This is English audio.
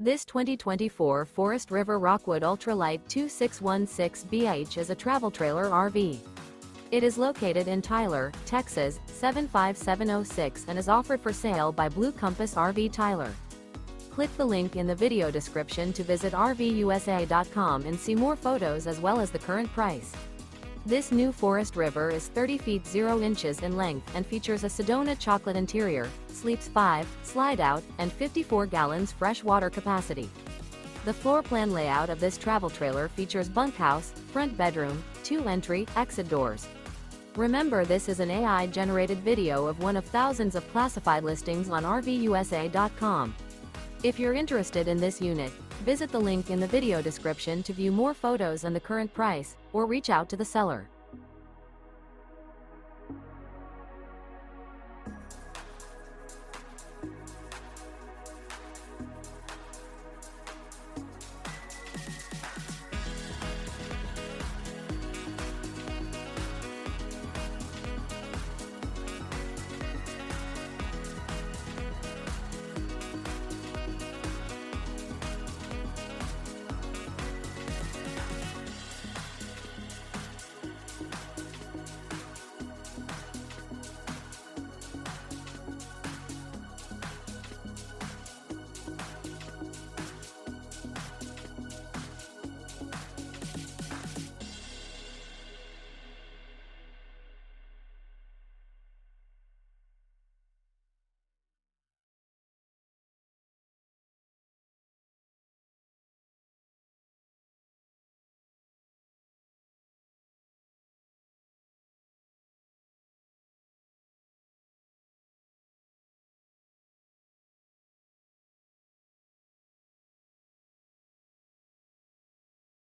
This 2024 Forest River Rockwood Ultralight 2616BH is a travel trailer RV. It is located in Tyler, Texas, 75706 and is offered for sale by Blue Compass RV Tyler. Click the link in the video description to visit RVUSA.com and see more photos as well as the current price. This new Forest River is 30 feet 0 inches in length and features a Sedona-CHOCOLATE interior, sleeps 5, Slideout, and 54 gallons fresh water capacity. The floor plan layout of this travel trailer features bunkhouse, front bedroom, 2 entry, exit doors. Remember, this is an AI-generated video of one of thousands of classified listings on RVUSA.com. If you're interested in this unit, visit the link in the video description to view more photos and the current price, or reach out to the seller.